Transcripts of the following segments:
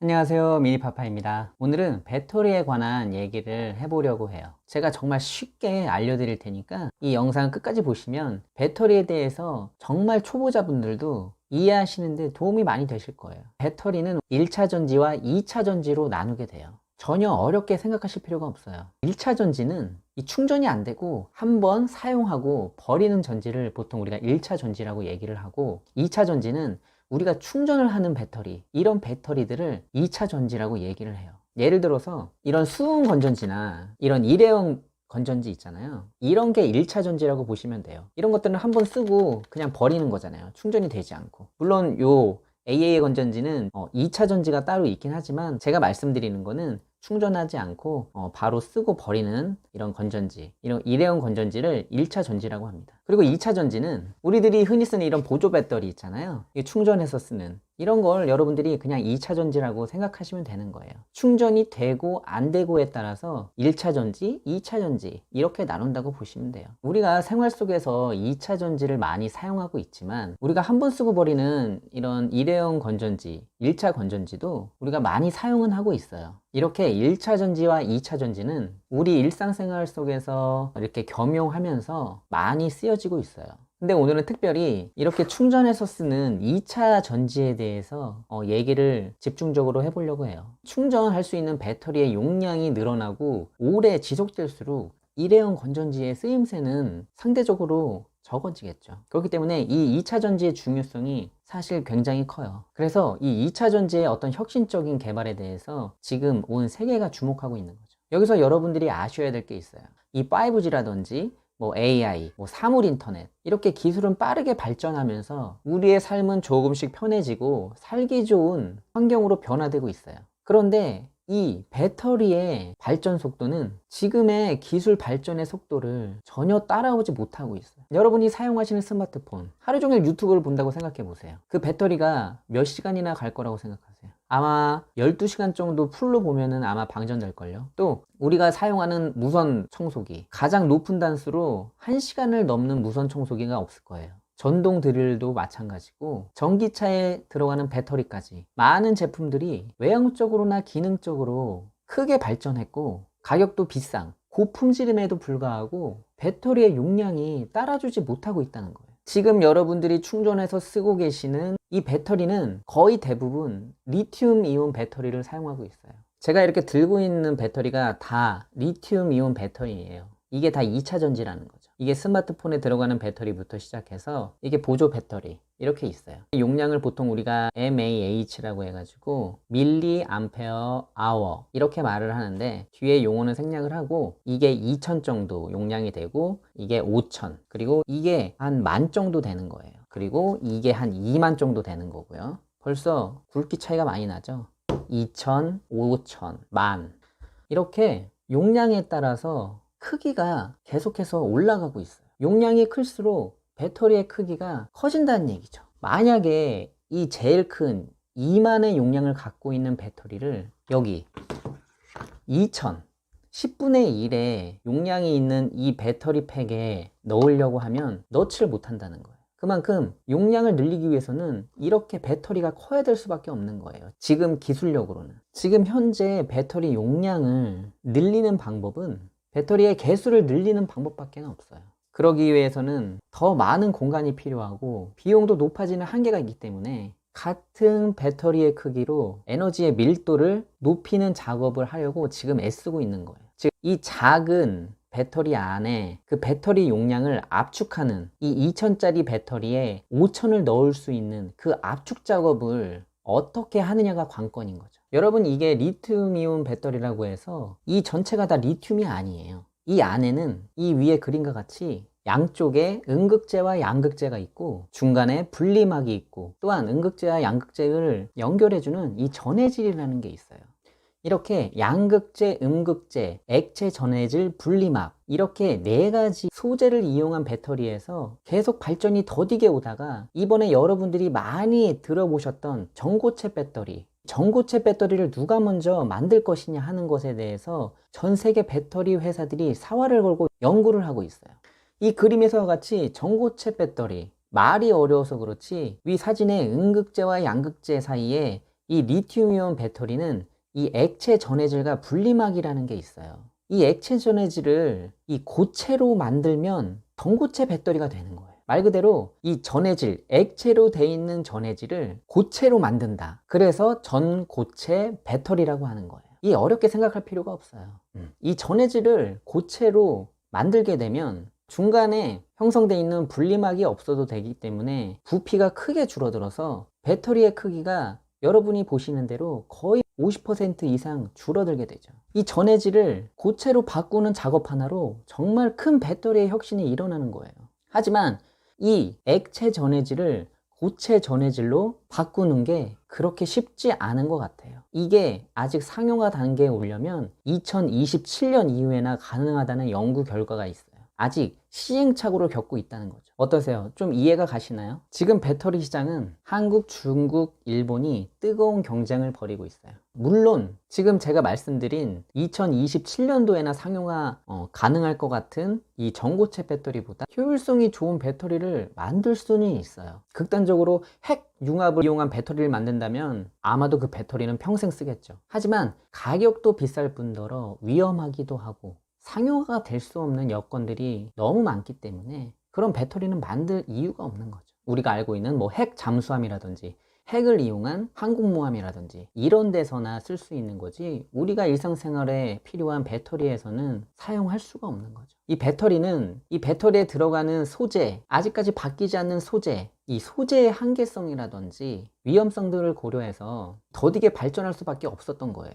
안녕하세요, 미니파파입니다. 오늘은 배터리에 관한 얘기를 해보려고 해요. 제가 정말 쉽게 알려드릴 테니까 이 영상 끝까지 보시면 배터리에 대해서 정말 초보자분들도 이해하시는데 도움이 많이 되실 거예요. 배터리는 1차 전지와 2차 전지로 나누게 돼요. 전혀 어렵게 생각하실 필요가 없어요. 1차 전지는 이 충전이 안 되고 한번 사용하고 버리는 전지를 보통 우리가 1차 전지라고 얘기를 하고, 2차 전지는 우리가 충전을 하는 배터리, 이런 배터리들을 2차 전지라고 얘기를 해요. 예를 들어서 이런 수은 건전지나 이런 일회용 건전지 있잖아요. 이런 게 1차 전지라고 보시면 돼요. 이런 것들은 한번 쓰고 그냥 버리는 거잖아요. 충전이 되지 않고. 물론 요 AA 건전지는 2차 전지가 따로 있긴 하지만, 제가 말씀드리는 거는 충전하지 않고 바로 쓰고 버리는 이런 건전지, 이런 일회용 건전지를 1차 전지라고 합니다. 그리고 2차 전지는 우리들이 흔히 쓰는 이런 보조 배터리 있잖아요. 이게 충전해서 쓰는 이런 걸 여러분들이 그냥 2차 전지라고 생각하시면 되는 거예요. 충전이 되고 안 되고에 따라서 1차 전지, 2차 전지 이렇게 나눈다고 보시면 돼요. 우리가 생활 속에서 2차 전지를 많이 사용하고 있지만, 우리가 한 번 쓰고 버리는 이런 일회용 건전지, 1차 건전지도 우리가 많이 사용은 하고 있어요. 이렇게 1차 전지와 2차 전지는 우리 일상생활 속에서 이렇게 겸용하면서 많이 쓰여지고 있어요. 근데 오늘은 특별히 이렇게 충전해서 쓰는 2차 전지에 대해서 얘기를 집중적으로 해보려고 해요. 충전할 수 있는 배터리의 용량이 늘어나고 오래 지속될수록 일회용 건전지의 쓰임새는 상대적으로 적어지겠죠. 그렇기 때문에 이 2차 전지의 중요성이 사실 굉장히 커요. 그래서 이 2차 전지의 어떤 혁신적인 개발에 대해서 지금 온 세계가 주목하고 있는 거죠. 여기서 여러분들이 아셔야 될 게 있어요. 이 5G라든지 AI, 사물 인터넷, 이렇게 기술은 빠르게 발전하면서 우리의 삶은 조금씩 편해지고 살기 좋은 환경으로 변화되고 있어요. 그런데 이 배터리의 발전 속도는 지금의 기술 발전의 속도를 전혀 따라오지 못하고 있어요. 여러분이 사용하시는 스마트폰, 하루 종일 유튜브를 본다고 생각해 보세요. 그 배터리가 몇 시간이나 갈 거라고 생각하세요? 아마 12시간 정도 풀로 보면은 아마 방전될걸요. 또 우리가 사용하는 무선 청소기, 가장 높은 단수로 1시간을 넘는 무선 청소기가 없을 거예요. 전동 드릴도 마찬가지고, 전기차에 들어가는 배터리까지 많은 제품들이 외형적으로나 기능적으로 크게 발전했고 가격도 비싼 고품질임에도 불구하고 배터리의 용량이 따라주지 못하고 있다는 거예요. 지금 여러분들이 충전해서 쓰고 계시는 이 배터리는 거의 대부분 리튬 이온 배터리를 사용하고 있어요. 제가 이렇게 들고 있는 배터리가 다 리튬 이온 배터리예요. 이게 다 2차 전지라는 거죠. 이게 스마트폰에 들어가는 배터리부터 시작해서 이게 보조 배터리 이렇게 있어요. 용량을 보통 우리가 mAh라고 해가지고 밀리 암페어 아워 이렇게 말을 하는데, 뒤에 용어는 생략을 하고 이게 2000 정도 용량이 되고, 이게 5000, 그리고 이게 한 10,000 정도 되는 거예요. 그리고 이게 한 2만 정도 되는 거고요. 벌써 굵기 차이가 많이 나죠. 2000, 5000, 10,000 이렇게 용량에 따라서 크기가 계속해서 올라가고 있어요. 용량이 클수록 배터리의 크기가 커진다는 얘기죠. 만약에 이 제일 큰 2만의 용량을 갖고 있는 배터리를 여기 2000, 10분의 1의 용량이 있는 이 배터리 팩에 넣으려고 하면 넣지를 못한다는 거예요. 그만큼 용량을 늘리기 위해서는 이렇게 배터리가 커야 될 수밖에 없는 거예요. 지금 기술력으로는. 지금 현재 배터리 용량을 늘리는 방법은 배터리의 개수를 늘리는 방법밖에 없어요. 그러기 위해서는 더 많은 공간이 필요하고 비용도 높아지는 한계가 있기 때문에 같은 배터리의 크기로 에너지의 밀도를 높이는 작업을 하려고 지금 애쓰고 있는 거예요. 즉, 이 작은 배터리 안에 그 배터리 용량을 압축하는 이 2000짜리 배터리에 5000을 넣을 수 있는 그 압축 작업을 어떻게 하느냐가 관건인 거죠. 여러분, 이게 리튬이온 배터리라고 해서 이 전체가 다 리튬이 아니에요. 이 안에는 이 위에 그림과 같이 양쪽에 음극재와 양극재가 있고 중간에 분리막이 있고, 또한 음극재와 양극재를 연결해주는 이 전해질이라는 게 있어요. 이렇게 양극재, 음극재, 액체 전해질, 분리막, 이렇게 4가지 소재를 이용한 배터리에서 계속 발전이 더디게 오다가 이번에 여러분들이 많이 들어보셨던 전고체 배터리, 전고체 배터리를 누가 먼저 만들 것이냐 하는 것에 대해서 전 세계 배터리 회사들이 사활을 걸고 연구를 하고 있어요. 이 그림에서와 같이 전고체 배터리, 말이 어려워서 그렇지 위 사진의 음극재와 양극재 사이에 이 리튬이온 배터리는 이 액체 전해질과 분리막이라는 게 있어요. 이 액체 전해질을 이 고체로 만들면 전고체 배터리가 되는 거예요. 말 그대로 이 전해질, 액체로 돼 있는 전해질을 고체로 만든다. 그래서 전고체 배터리라고 하는 거예요. 이 어렵게 생각할 필요가 없어요. 이 전해질을 고체로 만들게 되면 중간에 형성되어 있는 분리막이 없어도 되기 때문에 부피가 크게 줄어들어서 배터리의 크기가 여러분이 보시는 대로 거의 50% 이상 줄어들게 되죠. 이 전해질을 고체로 바꾸는 작업 하나로 정말 큰 배터리의 혁신이 일어나는 거예요. 하지만 이 액체 전해질을 고체 전해질로 바꾸는 게 그렇게 쉽지 않은 것 같아요. 이게 아직 상용화 단계에 오려면 2027년 이후에나 가능하다는 연구 결과가 있어요. 아직 시행착오를 겪고 있다는 거죠. 어떠세요? 좀 이해가 가시나요? 지금 배터리 시장은 한국, 중국, 일본이 뜨거운 경쟁을 벌이고 있어요. 물론 지금 제가 말씀드린 2027년도에나 상용화 가능할 것 같은 이 전고체 배터리보다 효율성이 좋은 배터리를 만들 수는 있어요. 극단적으로 핵 융합을 이용한 배터리를 만든다면 아마도 그 배터리는 평생 쓰겠죠. 하지만 가격도 비쌀 뿐더러 위험하기도 하고 상용화가 될 수 없는 여건들이 너무 많기 때문에 그런 배터리는 만들 이유가 없는 거죠. 우리가 알고 있는 뭐 핵 잠수함이라든지 핵을 이용한 항공모함이라든지 이런 데서나 쓸 수 있는 거지 우리가 일상생활에 필요한 배터리에서는 사용할 수가 없는 거죠. 이 배터리는 이 배터리에 들어가는 소재, 아직까지 바뀌지 않는 소재, 이 소재의 한계성이라든지 위험성들을 고려해서 더디게 발전할 수밖에 없었던 거예요.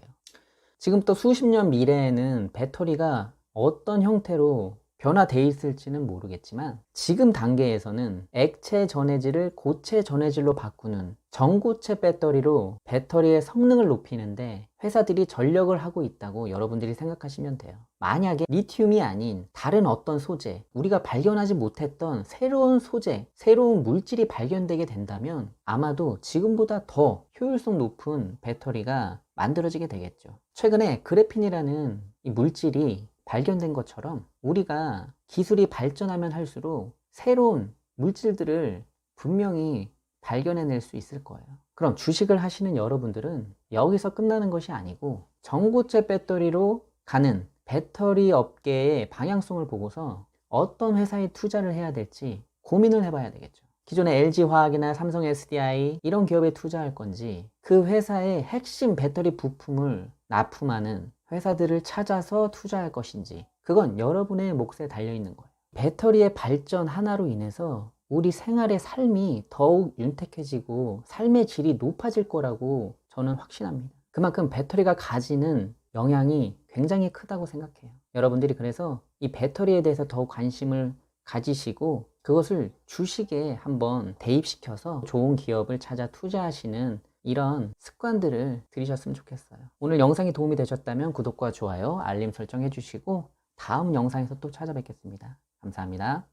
지금부터 수십 년 미래에는 배터리가 어떤 형태로 변화되어 있을지는 모르겠지만 지금 단계에서는 액체 전해질을 고체 전해질로 바꾸는 전고체 배터리로 배터리의 성능을 높이는데 회사들이 전력을 하고 있다고 여러분들이 생각하시면 돼요. 만약에 리튬이 아닌 다른 어떤 소재, 우리가 발견하지 못했던 새로운 소재, 새로운 물질이 발견되게 된다면 아마도 지금보다 더 효율성 높은 배터리가 만들어지게 되겠죠. 최근에 그래핀이라는 이 물질이 발견된 것처럼 우리가 기술이 발전하면 할수록 새로운 물질들을 분명히 발견해낼 수 있을 거예요. 그럼 주식을 하시는 여러분들은 여기서 끝나는 것이 아니고 전고체 배터리로 가는 배터리 업계의 방향성을 보고서 어떤 회사에 투자를 해야 될지 고민을 해봐야 되겠죠. 기존의 LG화학이나 삼성 SDI 이런 기업에 투자할 건지 그 회사의 핵심 배터리 부품을 납품하는 회사들을 찾아서 투자할 것인지 그건 여러분의 몫에 달려있는 거예요. 배터리의 발전 하나로 인해서 우리 생활의 삶이 더욱 윤택해지고 삶의 질이 높아질 거라고 저는 확신합니다. 그만큼 배터리가 가지는 영향이 굉장히 크다고 생각해요. 여러분들이 그래서 이 배터리에 대해서 더 관심을 가지시고 그것을 주식에 한번 대입시켜서 좋은 기업을 찾아 투자하시는 이런 습관들을 들이셨으면 좋겠어요. 오늘 영상이 도움이 되셨다면 구독과 좋아요, 알림 설정 해주시고 다음 영상에서 또 찾아뵙겠습니다. 감사합니다.